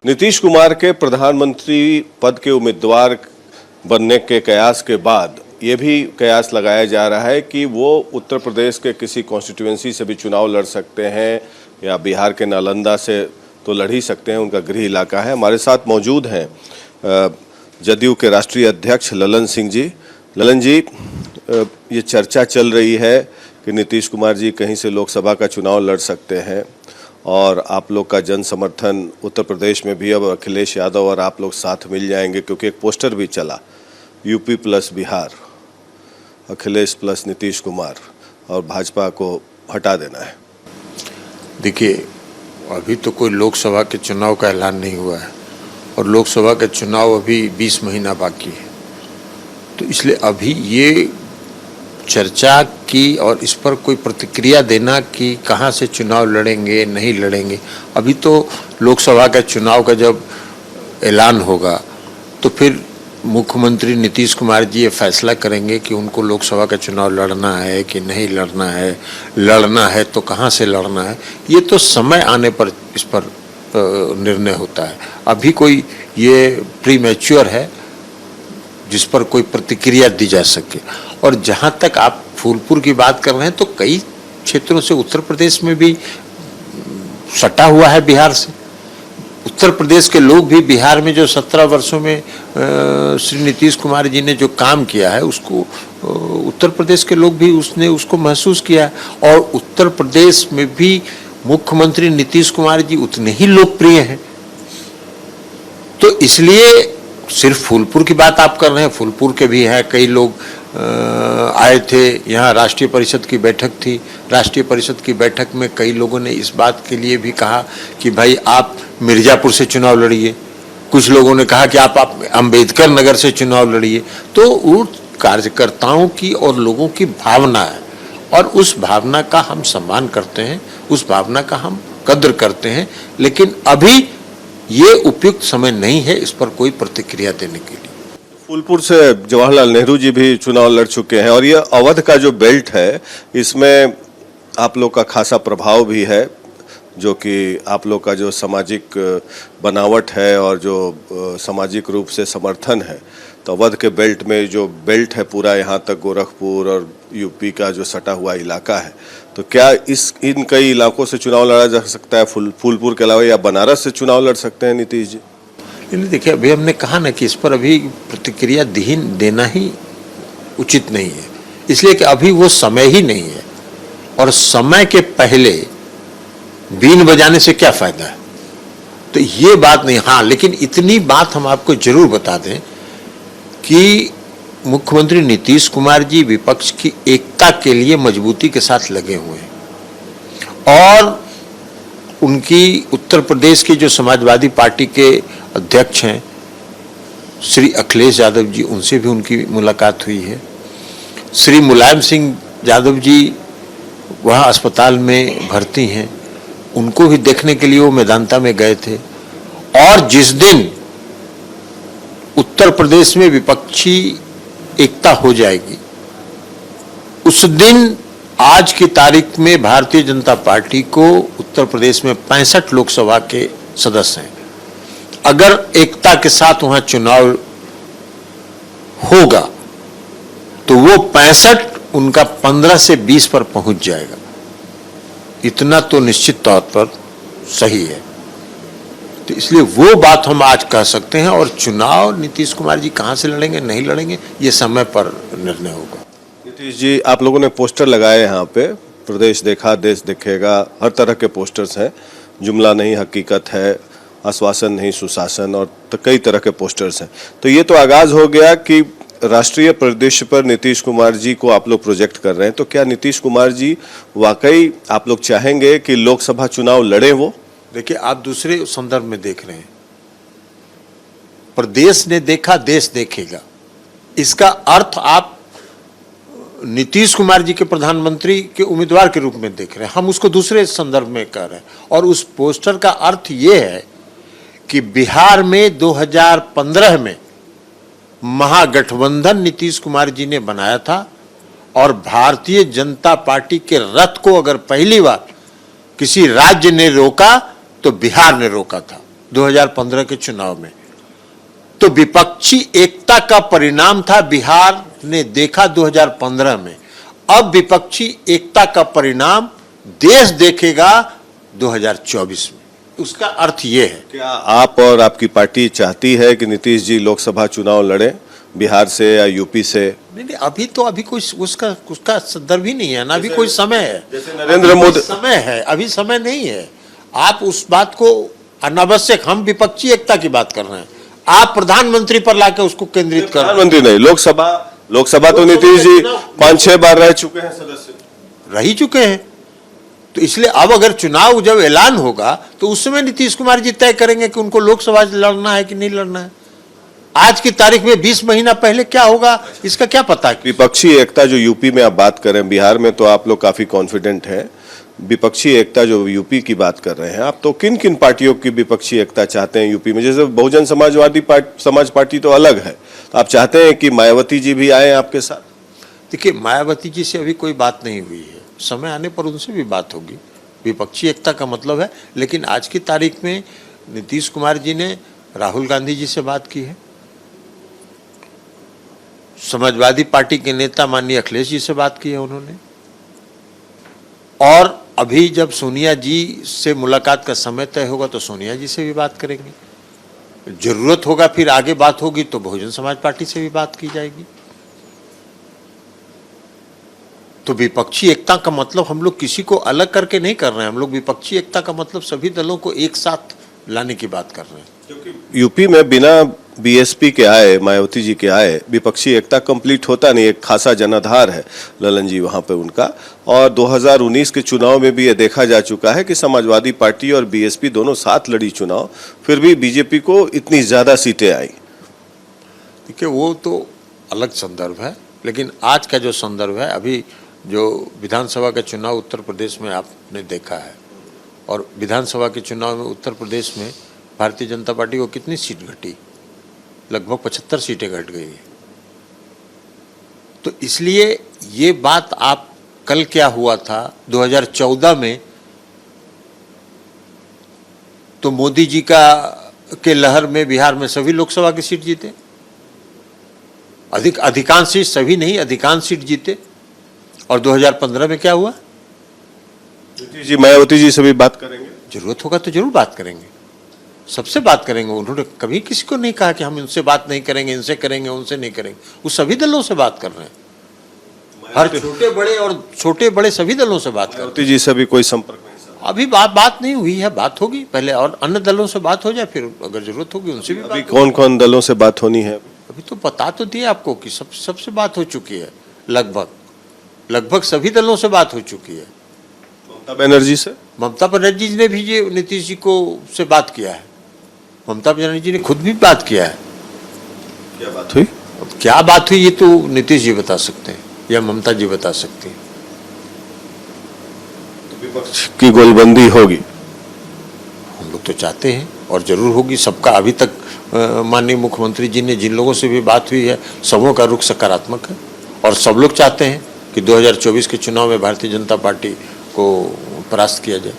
नीतीश कुमार के प्रधानमंत्री पद के उम्मीदवार बनने के कयास के बाद ये भी कयास लगाया जा रहा है कि वो उत्तर प्रदेश के किसी कॉन्स्टिट्यूएंसी से भी चुनाव लड़ सकते हैं या बिहार के नालंदा से तो लड़ ही सकते हैं, उनका गृह इलाका है। हमारे साथ मौजूद हैं जदयू के राष्ट्रीय अध्यक्ष ललन सिंह जी। ललन जी, ये चर्चा चल रही है कि नीतीश कुमार जी कहीं से लोकसभा का चुनाव लड़ सकते हैं और आप लोग का जन समर्थन उत्तर प्रदेश में भी अब अखिलेश यादव और आप लोग साथ मिल जाएंगे, क्योंकि एक पोस्टर भी चला UP plus Bihar, Akhilesh plus Nitish Kumar, और भाजपा को हटा देना है। देखिए, अभी तो कोई लोकसभा के चुनाव का ऐलान नहीं हुआ है और लोकसभा का चुनाव अभी 20 महीना बाकी है, तो इसलिए अभी ये चर्चा की और इस पर कोई प्रतिक्रिया देना कि कहाँ से चुनाव लड़ेंगे नहीं लड़ेंगे, अभी तो लोकसभा का चुनाव का जब ऐलान होगा तो फिर मुख्यमंत्री नीतीश कुमार जी ये फैसला करेंगे कि उनको लोकसभा का चुनाव लड़ना है कि नहीं लड़ना है तो कहाँ से लड़ना है। ये तो समय आने पर इस पर निर्णय होता है। अभी कोई ये प्रीमैच्योर है जिस पर कोई प्रतिक्रिया दी जा सके। और जहाँ तक आप फूलपुर की बात कर रहे हैं तो कई क्षेत्रों से उत्तर प्रदेश में भी सटा हुआ है बिहार से। उत्तर प्रदेश के लोग भी बिहार में जो 17 वर्षों में श्री नीतीश कुमार जी ने जो काम किया है उसको उत्तर प्रदेश के लोग भी उसको महसूस किया है। और उत्तर प्रदेश में भी मुख्यमंत्री नीतीश कुमार जी उतने ही लोकप्रिय हैं। तो इसलिए सिर्फ फूलपुर की बात आप कर रहे हैं, फूलपुर के भी हैं, कई लोग आए थे, यहाँ राष्ट्रीय परिषद की बैठक थी। राष्ट्रीय परिषद की बैठक में कई लोगों ने इस बात के लिए भी कहा कि भाई आप मिर्जापुर से चुनाव लड़िए, कुछ लोगों ने कहा कि आप अंबेडकर नगर से चुनाव लड़िए। तो वो कार्यकर्ताओं की और लोगों की भावना है और उस भावना का हम सम्मान करते हैं, उस भावना का हम कद्र करते हैं, लेकिन अभी ये उपयुक्त समय नहीं है इस पर कोई प्रतिक्रिया देने के लिए। फूलपुर से जवाहरलाल नेहरू जी भी चुनाव लड़ चुके हैं और ये अवध का जो बेल्ट है इसमें आप लोग का खासा प्रभाव भी है, जो कि आप लोग का जो सामाजिक बनावट है और जो सामाजिक रूप से समर्थन है। तो अवध के बेल्ट में जो बेल्ट है पूरा यहाँ तक गोरखपुर और यूपी का जो सटा हुआ इलाका है, तो क्या इन कई इलाकों से चुनाव लड़ा जा सकता है फूलपुर के अलावा, या बनारस से चुनाव लड़ सकते हैं नीतीश जी? नहीं, देखिए, अभी हमने कहा ना कि इस पर अभी प्रतिक्रिया देना ही उचित नहीं है, इसलिए कि अभी वो समय ही नहीं है और समय के पहले बीन बजाने से क्या फायदा है। तो ये बात नहीं। हाँ, लेकिन इतनी बात हम आपको जरूर बता दें कि मुख्यमंत्री नीतीश कुमार जी विपक्ष की एकता के लिए मजबूती के साथ लगे हुए हैं और उनकी उत्तर प्रदेश की जो समाजवादी पार्टी के अध्यक्ष हैं श्री अखिलेश यादव जी, उनसे भी उनकी मुलाकात हुई है। श्री मुलायम सिंह यादव जी वहाँ अस्पताल में भर्ती हैं, उनको भी देखने के लिए वो मैदानता में गए थे। और जिस दिन उत्तर प्रदेश में विपक्षी एकता हो जाएगी उस दिन, आज की तारीख में भारतीय जनता पार्टी को उत्तर प्रदेश में 65 लोकसभा के सदस्य हैं। अगर एकता के साथ वहां चुनाव होगा तो वो 65 उनका 15 से 20 पर पहुंच जाएगा। इतना तो निश्चित तौर पर सही है। तो इसलिए वो बात हम आज कह सकते हैं और चुनाव नीतीश कुमार जी कहां से लड़ेंगे नहीं लड़ेंगे ये समय पर निर्णय होगा। नीतीश जी, आप लोगों ने पोस्टर लगाए यहाँ पे, प्रदेश देखा देश देखेगा, हर तरह के पोस्टर्स हैं, जुमला नहीं हकीकत है, आश्वासन नहीं सुशासन, और तो कई तरह के पोस्टर्स हैं। तो ये तो आगाज हो गया कि राष्ट्रीय परिदृश्य पर नीतीश कुमार जी को आप लोग प्रोजेक्ट कर रहे हैं। तो क्या नीतीश कुमार जी वाकई आप लोग चाहेंगे कि लोकसभा चुनाव लड़े वो? देखिए, आप दूसरे संदर्भ में देख रहे हैं, प्रदेश ने देखा देश देखेगा। इसका अर्थ आप नीतीश कुमार जी के प्रधानमंत्री के उम्मीदवार के रूप में देख रहे हैं, हम उसको दूसरे संदर्भ में कह रहे हैं। और उस पोस्टर का अर्थ ये है कि बिहार में 2015 में महागठबंधन नीतीश कुमार जी ने बनाया था और भारतीय जनता पार्टी के रथ को अगर पहली बार किसी राज्य ने रोका तो बिहार ने रोका था 2015 के चुनाव में। तो विपक्षी एकता का परिणाम था बिहार ने देखा 2015 में। अब विपक्षी एकता का परिणाम देश देखेगा 2024 में। उसका अर्थ ये है, क्या आप और आपकी पार्टी चाहती है कि नीतीश जी लोकसभा चुनाव लड़े बिहार से या यूपी से? नहीं, अभी कोई उसका संदर्भ ही नहीं है ना, अभी कोई समय है। जैसे नरेंद्र मोदी समय है, अभी समय नहीं है। आप उस बात को अनावश्यक, हम विपक्षी एकता की बात कर रहे हैं, आप प्रधानमंत्री पर लाकर उसको केंद्रित कर रहे हैं। प्रधानमंत्री नहीं, लोकसभा तो नीतीश जी 5-6 बार रह चुके हैं सदस्य, रह ही चुके हैं। तो इसलिए अब अगर चुनाव जब ऐलान होगा तो उस समय नीतीश कुमार जी तय करेंगे कि उनको लोकसभा लड़ना है कि नहीं लड़ना है। आज की तारीख में 20 महीना पहले क्या होगा इसका क्या पता है। विपक्षी एकता जो यूपी में आप बात करें, बिहार में तो आप लोग काफी कॉन्फिडेंट हैं, विपक्षी एकता जो यूपी की बात कर रहे हैं आप, तो किन किन पार्टियों की विपक्षी एकता चाहते हैं यूपी में? जैसे बहुजन समाज पार्टी तो अलग है, तो आप चाहते हैं कि मायावती जी भी आए आपके साथ? देखिए, मायावती जी से अभी कोई बात नहीं हुई है, समय आने पर उनसे भी बात होगी। विपक्षी एकता का मतलब है, लेकिन आज की तारीख में नीतीश कुमार जी ने राहुल गांधी जी से बात की है, समाजवादी पार्टी के नेता माननीय अखिलेश जी से बात की है उन्होंने, और अभी जब सोनिया जी से मुलाकात का समय तय होगा तो सोनिया जी से भी बात करेंगे। जरूरत होगा फिर आगे बात होगी तो बहुजन समाज पार्टी से भी बात की जाएगी। तो विपक्षी एकता का मतलब हम लोग किसी को अलग करके नहीं कर रहे हैं, हम लोग विपक्षी एकता का मतलब सभी दलों को एक साथ लाने की बात कर रहे हैं। क्योंकि यूपी में बिना बीएसपी के आए, मायावती जी के आए, विपक्षी एकता कंप्लीट होता नहीं। एक खासा जनाधार है ललन जी वहां पे उनका, और 2019 के चुनाव में भी ये देखा जा चुका है कि समाजवादी पार्टी और बीएसपी दोनों साथ लड़ी चुनाव, फिर भी बीजेपी को इतनी ज्यादा सीटें आई। देखिए, वो तो अलग संदर्भ है, लेकिन आज का जो संदर्भ है, अभी जो विधानसभा का चुनाव उत्तर प्रदेश में आपने देखा है, और विधानसभा के चुनाव में उत्तर प्रदेश में भारतीय जनता पार्टी को कितनी सीट घटी? लगभग 75 सीटें घट गई है। तो इसलिए ये बात, आप कल क्या हुआ था 2014 में, तो मोदी जी के लहर में बिहार में सभी लोकसभा की सीट जीते, अधिकांश सीट, सभी नहीं, अधिकांश सीट जीते। और 2015 में क्या हुआ? जी, मायावती जी से भी बात करेंगे, जरूरत होगा तो जरूर बात करेंगे, सबसे बात करेंगे। उन्होंने कभी किसी को नहीं कहा कि हम इनसे बात नहीं करेंगे, इनसे करेंगे, उनसे नहीं करेंगे। वो सभी दलों से बात कर रहे हैं, हर छोटे बड़े सभी दलों से बात कर रहे हैं। मायावती जी से भी कोई संपर्क नहीं सर? अभी बात नहीं हुई है, बात होगी पहले, और अन्य दलों से बात हो जाए, फिर अगर जरूरत होगी उनसे भी अभी बात कौन कौन दलों से बात होनी है? अभी तो बता तो दिया आपको कि सबसे बात हो चुकी है, लगभग सभी दलों से बात हो चुकी है। ममता बनर्जी से? ममता बनर्जी ने भी ये नीतीश जी को से बात किया है, ममता बनर्जी ने खुद भी बात किया है। क्या बात हुई? अब क्या बात हुई ये तो नीतीश जी बता सकते हैं या ममता जी बता सकती हैं। तो विपक्ष की गोलबंदी होगी? हम लोग तो चाहते हैं और जरूर होगी। सबका अभी तक माननीय मुख्यमंत्री जी ने जिन लोगों से भी बात हुई है, सबों का रुख सकारात्मक है, और सब लोग चाहते हैं कि 2024 के चुनाव में भारतीय जनता पार्टी को परास्त किया जाए।